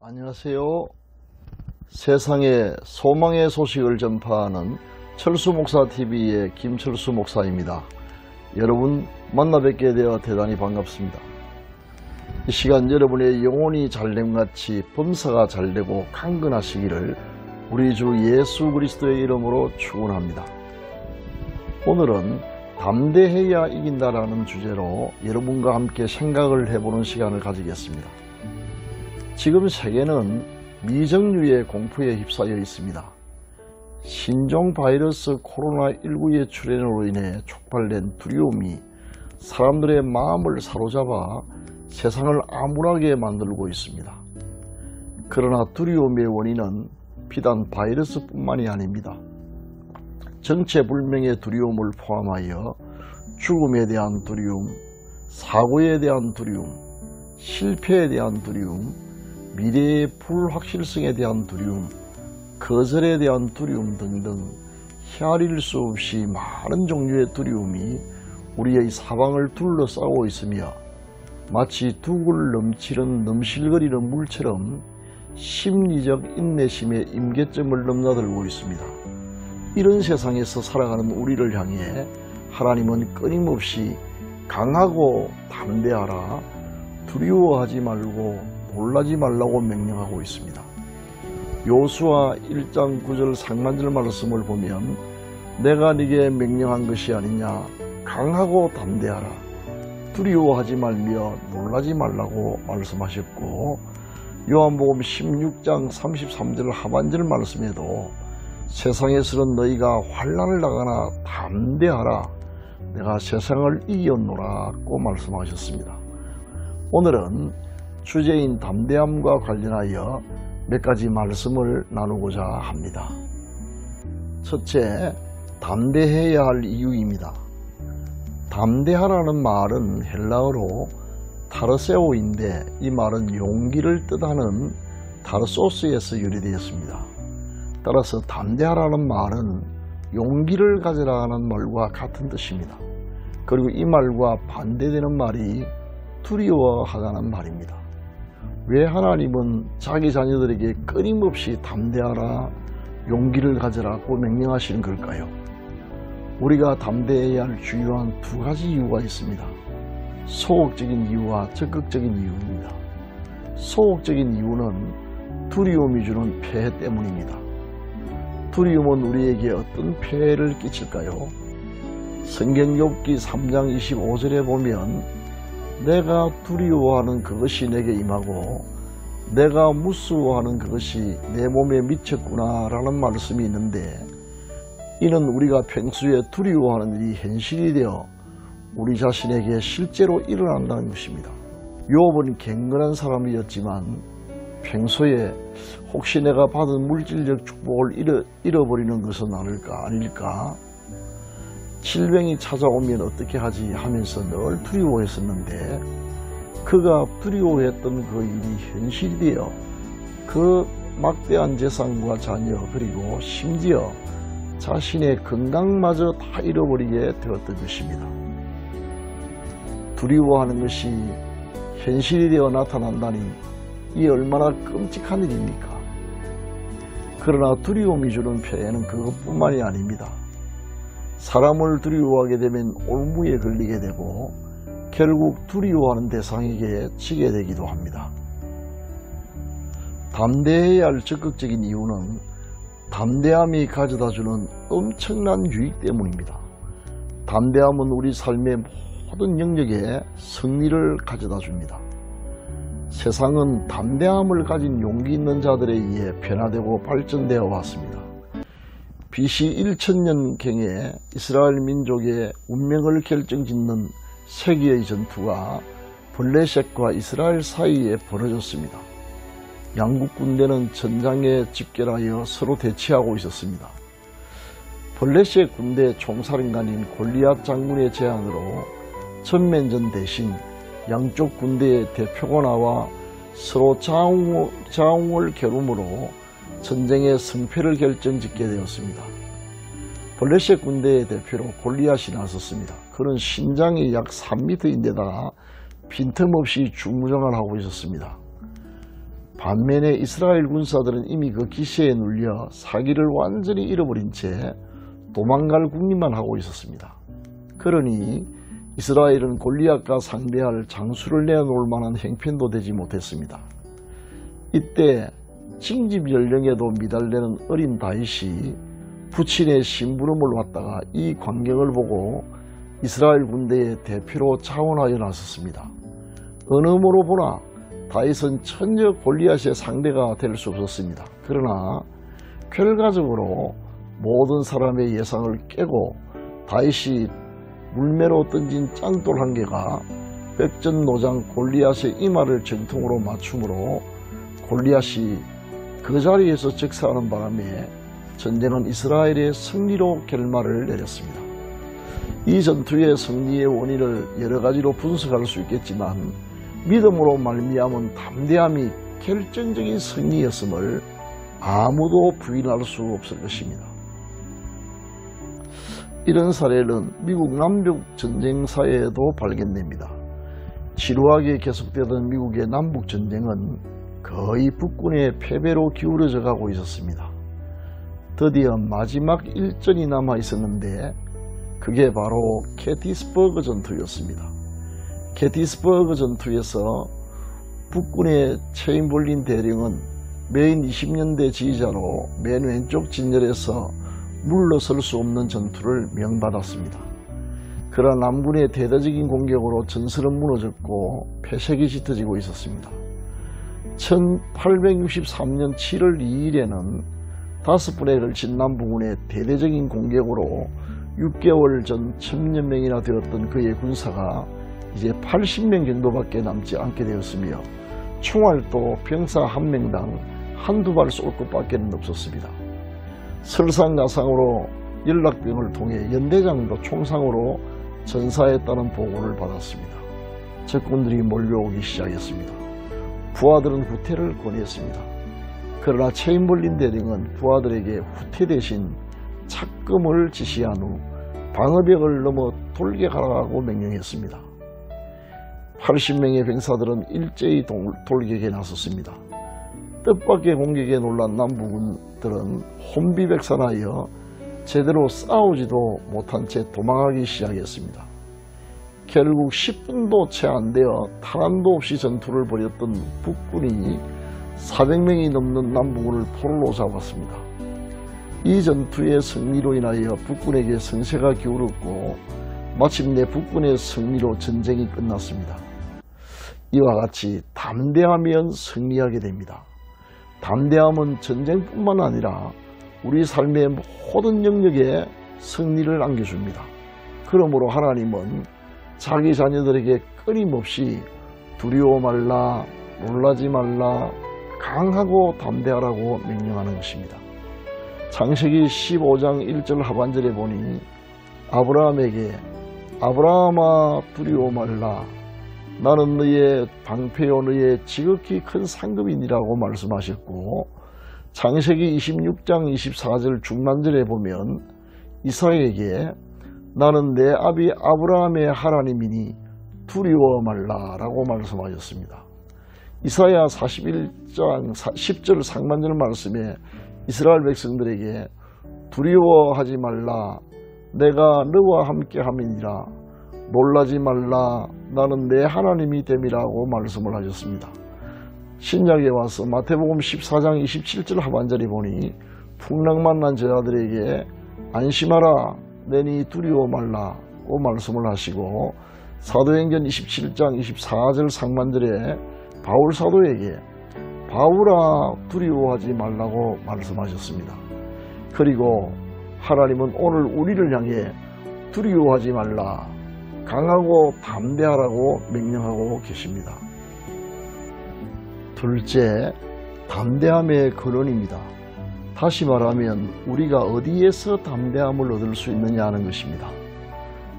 안녕하세요. 세상에 소망의 소식을 전파하는 철수목사TV의 김철수 목사입니다. 여러분 만나 뵙게 되어 대단히 반갑습니다. 이 시간 여러분의 영혼이 잘됨같이 범사가 잘되고 강건하시기를 우리 주 예수 그리스도의 이름으로 축원합니다. 오늘은 담대해야 이긴다라는 주제로 여러분과 함께 생각을 해보는 시간을 가지겠습니다. 지금 세계는 미정유의 공포에 휩싸여 있습니다. 신종 바이러스 코로나19의 출현으로 인해 촉발된 두려움이 사람들의 마음을 사로잡아 세상을 암울하게 만들고 있습니다. 그러나 두려움의 원인은 비단 바이러스뿐만이 아닙니다. 정체불명의 두려움을 포함하여 죽음에 대한 두려움, 사고에 대한 두려움, 실패에 대한 두려움, 미래의 불확실성에 대한 두려움, 거절에 대한 두려움 등등 헤아릴 수 없이 많은 종류의 두려움이 우리의 사방을 둘러싸고 있으며 마치 두굴 넘치는 넘실거리는 물처럼 심리적 인내심의 임계점을 넘나들고 있습니다. 이런 세상에서 살아가는 우리를 향해 하나님은 끊임없이 강하고 담대하라, 두려워하지 말고 놀라지 말라고 명령하고 있습니다. 요수아 1장 9절 상반절 말씀을 보면 내가 네게 명령한 것이 아니냐, 강하고 담대하라, 두려워하지 말며 놀라지 말라고 말씀하셨고, 요한복음 16장 33절 하반절 말씀에도 세상에서는 너희가 환난을 당하나 담대하라, 내가 세상을 이겼노라고 말씀하셨습니다. 오늘은 주제인 담대함과 관련하여 몇 가지 말씀을 나누고자 합니다. 첫째, 담대해야 할 이유입니다. 담대하라는 말은 헬라어로 타르세오인데 이 말은 용기를 뜻하는 타르소스에서 유래되었습니다. 따라서 담대하라는 말은 용기를 가져라는 말과 같은 뜻입니다. 그리고 이 말과 반대되는 말이 두려워하다는 말입니다. 왜 하나님은 자기 자녀들에게 끊임없이 담대하라, 용기를 가져라고 명령하시는 걸까요? 우리가 담대해야 할 주요한 두 가지 이유가 있습니다. 소극적인 이유와 적극적인 이유입니다. 소극적인 이유는 두려움이 주는 폐해 때문입니다. 두려움은 우리에게 어떤 폐해를 끼칠까요? 성경 욥기 3장 25절에 보면 내가 두려워하는 그것이 내게 임하고 내가 무서워하는 그것이 내 몸에 미쳤구나 라는 말씀이 있는데, 이는 우리가 평소에 두려워하는 일이 현실이 되어 우리 자신에게 실제로 일어난다는 것입니다. 욥은 경건한 사람이었지만 평소에 혹시 내가 받은 물질적 축복을 잃어버리는 것은 아닐까? 질병이 찾아오면 어떻게 하지 하면서 늘 두려워했었는데, 그가 두려워했던 그 일이 현실이 되어 그 막대한 재산과 자녀, 그리고 심지어 자신의 건강마저 다 잃어버리게 되었던 것입니다. 두려워하는 것이 현실이 되어 나타난다니 이 얼마나 끔찍한 일입니까? 그러나 두려움이 주는 폐해는 그것뿐만이 아닙니다. 사람을 두려워하게 되면 올무에 걸리게 되고 결국 두려워하는 대상에게 지게 되기도 합니다. 담대해야 할 적극적인 이유는 담대함이 가져다주는 엄청난 유익 때문입니다. 담대함은 우리 삶의 모든 영역에 승리를 가져다줍니다. 세상은 담대함을 가진 용기 있는 자들에 의해 변화되고 발전되어 왔습니다. BC 1000년경에 이스라엘 민족의 운명을 결정짓는 세기의 전투가 블레셋과 이스라엘 사이에 벌어졌습니다. 양국 군대는 전장에 집결하여 서로 대치하고 있었습니다. 블레셋 군대 총사령관인 골리앗 장군의 제안으로 전면전 대신 양쪽 군대의 대표가 나와 서로 자웅을 겨루므로 전쟁의 승패를 결정짓게 되었습니다. 블레셋 군대의 대표로 골리앗이 나섰습니다. 그는 신장이 약 3m인데다가 빈틈없이 중무장을 하고 있었습니다. 반면에 이스라엘 군사들은 이미 그 기세에 눌려 사기를 완전히 잃어버린 채 도망갈 궁리만 하고 있었습니다. 그러니 이스라엘은 골리앗과 상대할 장수를 내어놓을 만한 형편도 되지 못했습니다. 이때 징집 연령에도 미달되는 어린 다윗이 부친의 심부름을 받다가 이 광경을 보고 이스라엘 군대의 대표로 차원하여 나섰습니다. 어느 모로 보나 다윗은 전혀 골리앗의 상대가 될 수 없었습니다. 그러나 결과적으로 모든 사람의 예상을 깨고 다윗이 물매로 던진 짱돌 한 개가 백전노장 골리앗의 이마를 정통으로 맞추므로 골리앗이 그 자리에서 즉사하는 바람에 전쟁은 이스라엘의 승리로 결말을 내렸습니다. 이 전투의 승리의 원인을 여러 가지로 분석할 수 있겠지만 믿음으로 말미암은 담대함이 결정적인 승리였음을 아무도 부인할 수 없을 것입니다. 이런 사례는 미국 남북 전쟁사에도 발견됩니다. 지루하게 계속되던 미국의 남북 전쟁은 거의 북군의 패배로 기울어져 가고 있었습니다. 드디어 마지막 일전이 남아 있었는데 그게 바로 게티스버그 전투였습니다. 게티스버그 전투에서 북군의 체인벌린 대령은 메인 20년대 지휘자로 맨 왼쪽 진열에서 물러설 수 없는 전투를 명받았습니다. 그러나 남군의 대대적인 공격으로 전선은 무너졌고 패색이 짙어지고 있었습니다. 1863년 7월 2일에는 5번에 걸친 남부군의 대대적인 공격으로 6개월 전 1000여 명이나 되었던 그의 군사가 이제 80명 정도밖에 남지 않게 되었으며 총알도 병사 1명당 한두 발 쏠 것밖에 없었습니다. 설상가상으로 연락병을 통해 연대장도 총상으로 전사했다는 보고를 받았습니다. 적군들이 몰려오기 시작했습니다. 부하들은 후퇴를 권했습니다. 그러나 체인벌린 대령은 부하들에게 후퇴 대신 착금을 지시한 후 방어벽을 넘어 돌격하라고 명령했습니다. 80명의 병사들은 일제히 돌격에 나섰습니다. 뜻밖의 공격에 놀란 남부군들은 혼비백산하여 제대로 싸우지도 못한 채 도망하기 시작했습니다. 결국 10분도 채 안 되어 탈환도 없이 전투를 벌였던 북군이 400명이 넘는 남부군을 포로로 잡았습니다. 이 전투의 승리로 인하여 북군에게 성세가 기울었고 마침내 북군의 승리로 전쟁이 끝났습니다. 이와 같이 담대하면 승리하게 됩니다. 담대함은 전쟁뿐만 아니라 우리 삶의 모든 영역에 승리를 안겨줍니다. 그러므로 하나님은 자기 자녀들에게 끊임없이 두려워 말라, 놀라지 말라, 강하고 담대하라고 명령하는 것입니다. 창세기 15장 1절 하반절에 보니 아브라함에게 아브라함아 두려워 말라, 나는 너의 방패요 너의 지극히 큰 상급이니라고 말씀하셨고, 창세기 26장 24절 중반절에 보면 이삭에게 나는 내 아비 아브라함의 하나님이니 두려워 말라 라고 말씀하셨습니다. 이사야 41장 10절 상반절 말씀에 이스라엘 백성들에게 두려워하지 말라, 내가 너와 함께 함이니라, 놀라지 말라, 나는 내 하나님이 됨이라고 말씀을 하셨습니다. 신약에 와서 마태복음 14장 27절 하반절에 보니 풍랑 만난 제자들에게 안심하라, 내니 두려워 말라고 말씀을 하시고, 사도행전 27장 24절 상반절에 바울 사도에게 바울아 두려워하지 말라고 말씀하셨습니다. 그리고 하나님은 오늘 우리를 향해 두려워하지 말라, 강하고 담대하라고 명령하고 계십니다. 둘째, 담대함의 근원입니다. 다시 말하면 우리가 어디에서 담대함을 얻을 수 있느냐 하는 것입니다.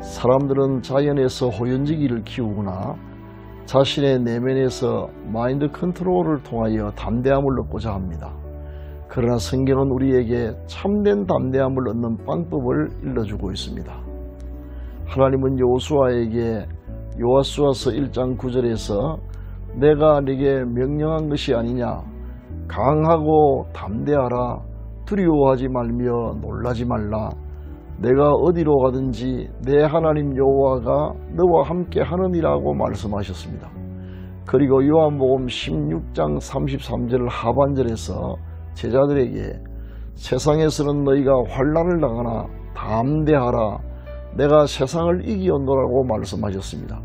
사람들은 자연에서 호연지기를 키우거나 자신의 내면에서 마인드 컨트롤을 통하여 담대함을 얻고자 합니다. 그러나 성경은 우리에게 참된 담대함을 얻는 방법을 일러주고 있습니다. 하나님은 여호수아에게 여호수아서 1장 9절에서 내가 네게 명령한 것이 아니냐, 강하고 담대하라, 두려워하지 말며 놀라지 말라, 내가 어디로 가든지 내 하나님 여호와가 너와 함께 하느니라고 말씀하셨습니다. 그리고 요한복음 16장 33절 하반절에서 제자들에게 세상에서는 너희가 환난을 당하나 담대하라, 내가 세상을 이기었노라고 말씀하셨습니다.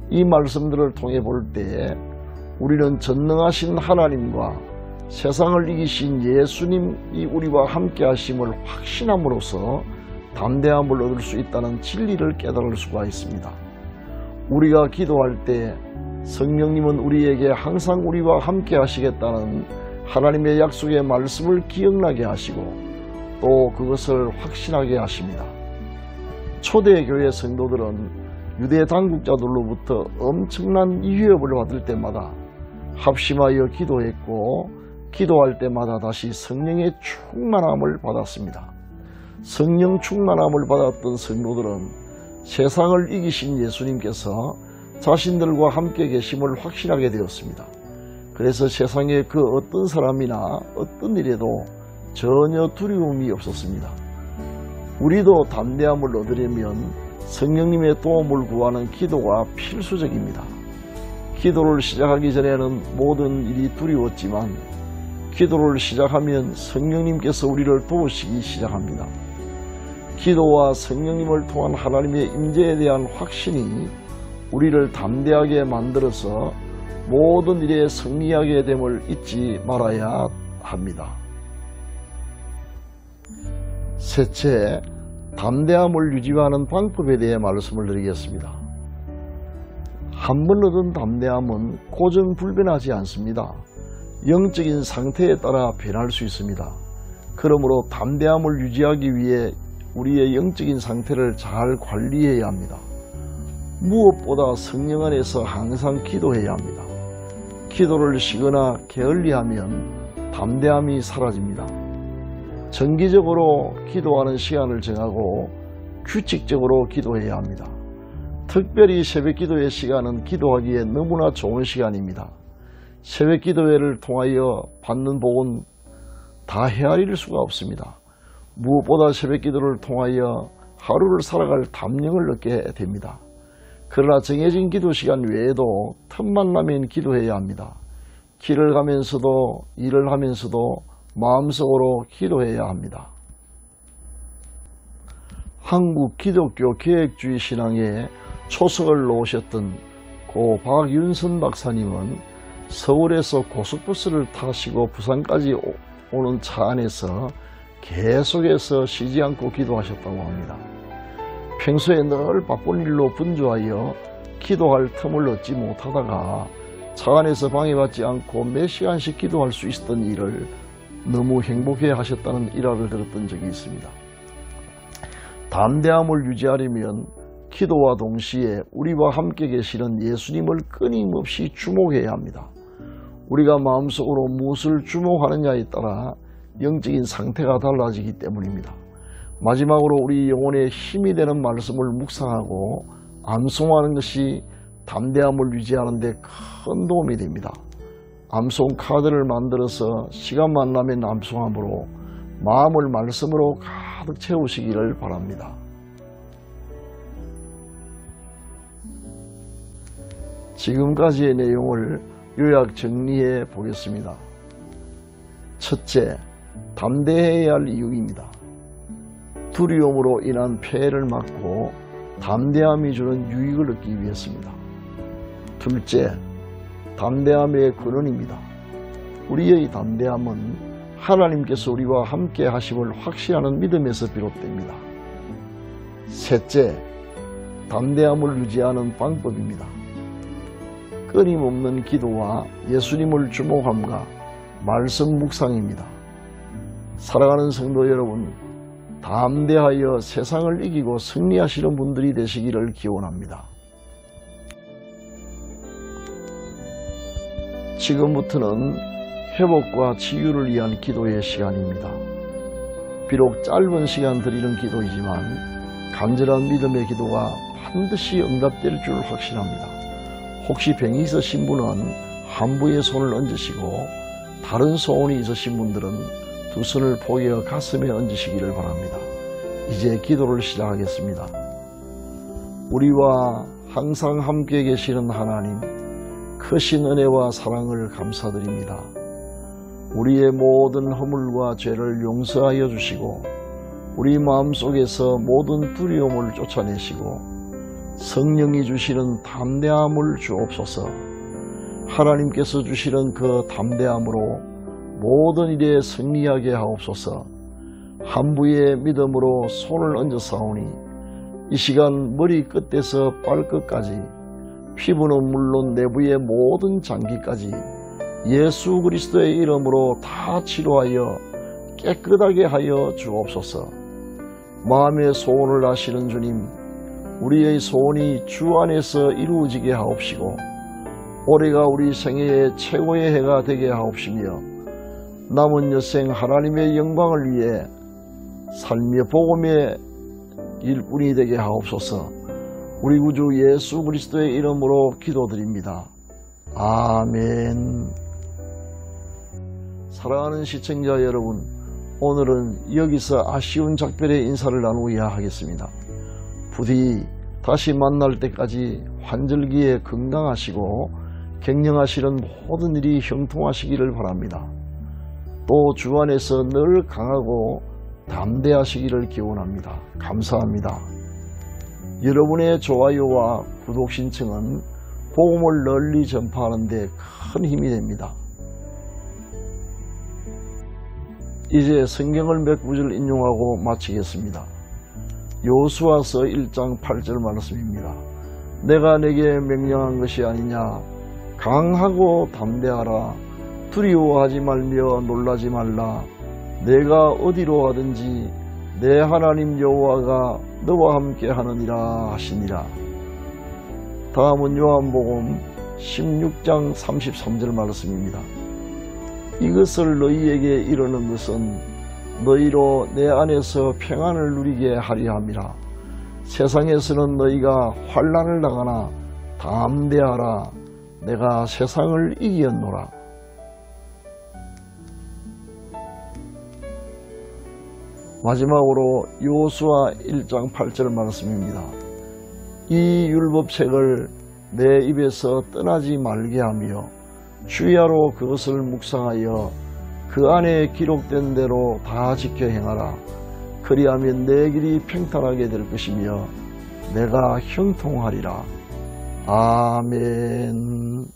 이 말씀들을 통해 볼 때 우리는 전능하신 하나님과 세상을 이기신 예수님이 우리와 함께 하심을 확신함으로써 담대함을 얻을 수 있다는 진리를 깨달을 수가 있습니다. 우리가 기도할 때 성령님은 우리에게 항상 우리와 함께 하시겠다는 하나님의 약속의 말씀을 기억나게 하시고 또 그것을 확신하게 하십니다. 초대교회 성도들은 유대 당국자들로부터 엄청난 위협을 받을 때마다 합심하여 기도했고 기도할 때마다 다시 성령의 충만함을 받았습니다. 성령 충만함을 받았던 성도들은 세상을 이기신 예수님께서 자신들과 함께 계심을 확신하게 되었습니다. 그래서 세상의 그 어떤 사람이나 어떤 일에도 전혀 두려움이 없었습니다. 우리도 담대함을 얻으려면 성령님의 도움을 구하는 기도가 필수적입니다. 기도를 시작하기 전에는 모든 일이 두려웠지만 기도를 시작하면 성령님께서 우리를 도우시기 시작합니다. 기도와 성령님을 통한 하나님의 임재에 대한 확신이 우리를 담대하게 만들어서 모든 일에 승리하게 됨을 잊지 말아야 합니다. 셋째, 담대함을 유지하는 방법에 대해 말씀을 드리겠습니다. 한 번 얻은 담대함은 고정불변하지 않습니다. 영적인 상태에 따라 변할 수 있습니다. 그러므로 담대함을 유지하기 위해 우리의 영적인 상태를 잘 관리해야 합니다. 무엇보다 성령 안에서 항상 기도해야 합니다. 기도를 쉬거나 게을리하면 담대함이 사라집니다. 정기적으로 기도하는 시간을 정하고 규칙적으로 기도해야 합니다. 특별히 새벽기도의 시간은 기도하기에 너무나 좋은 시간입니다. 새벽기도회를 통하여 받는 복은 다 헤아릴 수가 없습니다. 무엇보다 새벽기도를 통하여 하루를 살아갈 담력을 얻게 됩니다. 그러나 정해진 기도시간 외에도 틈만 나면 기도해야 합니다. 길을 가면서도 일을 하면서도 마음속으로 기도해야 합니다. 한국 기독교 계획주의 신앙에 초석을 놓으셨던 고 박윤선 박사님은 서울에서 고속버스를 타시고 부산까지 오는 차 안에서 계속해서 쉬지 않고 기도하셨다고 합니다. 평소에 늘 바쁜 일로 분주하여 기도할 틈을 얻지 못하다가 차 안에서 방해받지 않고 몇 시간씩 기도할 수 있었던 일을 너무 행복해 하셨다는 일화를 들었던 적이 있습니다. 담대함을 유지하려면 기도와 동시에 우리와 함께 계시는 예수님을 끊임없이 주목해야 합니다. 우리가 마음속으로 무엇을 주목하느냐에 따라 영적인 상태가 달라지기 때문입니다. 마지막으로 우리 영혼에 힘이 되는 말씀을 묵상하고 암송하는 것이 담대함을 유지하는 데 큰 도움이 됩니다. 암송 카드를 만들어서 시간만 나면 암송함으로 마음을 말씀으로 가득 채우시기를 바랍니다. 지금까지의 내용을 요약 정리해 보겠습니다. 첫째, 담대해야 할 이유입니다. 두려움으로 인한 폐해를 막고 담대함이 주는 유익을 얻기 위해서입니다. 둘째, 담대함의 근원입니다. 우리의 담대함은 하나님께서 우리와 함께 하심을 확신하는 믿음에서 비롯됩니다. 셋째, 담대함을 유지하는 방법입니다. 끊임없는 기도와 예수님을 주목함과 말씀 묵상입니다. 사랑하는 성도 여러분, 담대하여 세상을 이기고 승리하시는 분들이 되시기를 기원합니다. 지금부터는 회복과 치유를 위한 기도의 시간입니다. 비록 짧은 시간 드리는 기도이지만 간절한 믿음의 기도가 반드시 응답될 줄 확신합니다. 혹시 병이 있으신 분은 한부에 손을 얹으시고 다른 소원이 있으신 분들은 두 손을 포개어 가슴에 얹으시기를 바랍니다. 이제 기도를 시작하겠습니다. 우리와 항상 함께 계시는 하나님, 크신 은혜와 사랑을 감사드립니다. 우리의 모든 허물과 죄를 용서하여 주시고 우리 마음속에서 모든 두려움을 쫓아내시고 성령이 주시는 담대함을 주옵소서. 하나님께서 주시는 그 담대함으로 모든 일에 승리하게 하옵소서. 한부의 믿음으로 손을 얹어사오니 이 시간 머리 끝에서 발끝까지, 피부는 물론 내부의 모든 장기까지 예수 그리스도의 이름으로 다 치료하여 깨끗하게 하여 주옵소서. 마음의 소원을 아시는 주님, 우리의 소원이 주 안에서 이루어지게 하옵시고 올해가 우리 생애의 최고의 해가 되게 하옵시며 남은 여생 하나님의 영광을 위해 삶의 복음의 일꾼이 되게 하옵소서. 우리 구주 예수 그리스도의 이름으로 기도드립니다. 아멘. 사랑하는 시청자 여러분, 오늘은 여기서 아쉬운 작별의 인사를 나누어야 하겠습니다. 부디 다시 만날 때까지 환절기에 건강하시고 격려하시는 모든 일이 형통하시기를 바랍니다. 또 주 안에서 늘 강하고 담대하시기를 기원합니다. 감사합니다. 여러분의 좋아요와 구독 신청은 복음을 널리 전파하는 데 큰 힘이 됩니다. 이제 성경을 몇 구절 인용하고 마치겠습니다. 여호수아서 1장 8절 말씀입니다. 내가 내게 명령한 것이 아니냐. 강하고 담대하라. 두려워하지 말며 놀라지 말라. 내가 어디로 가든지 내 하나님 여호와가 너와 함께 하느니라 하시니라. 다음은 요한복음 16장 33절 말씀입니다. 이것을 너희에게 이르는 것은 너희로 내 안에서 평안을 누리게 하려 함이라. 세상에서는 너희가 환난을 당하나 담대하라. 내가 세상을 이겼노라. 마지막으로 여호수아 1장 8절 말씀입니다. 이 율법책을 내 입에서 떠나지 말게 하며 주야로 그것을 묵상하여 그 안에 기록된 대로 다 지켜 행하라. 그리하면 내 길이 평탄하게 될 것이며 내가 형통하리라. 아멘.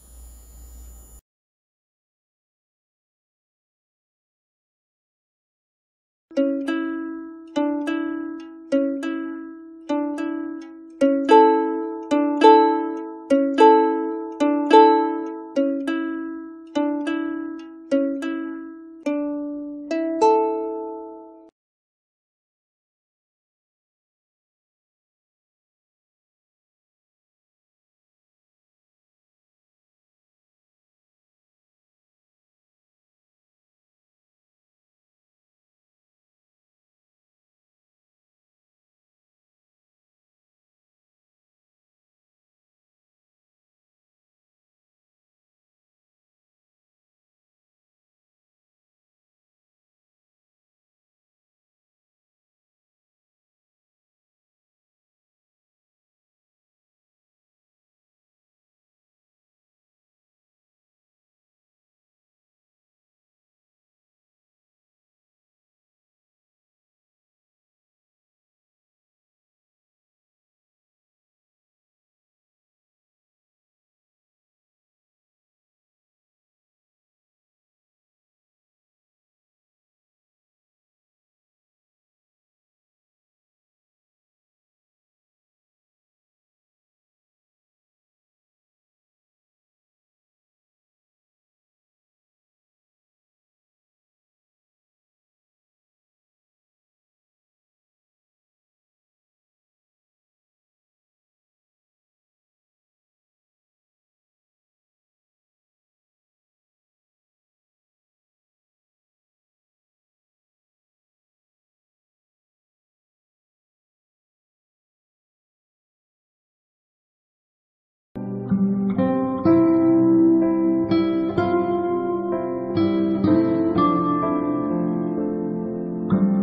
있습니다.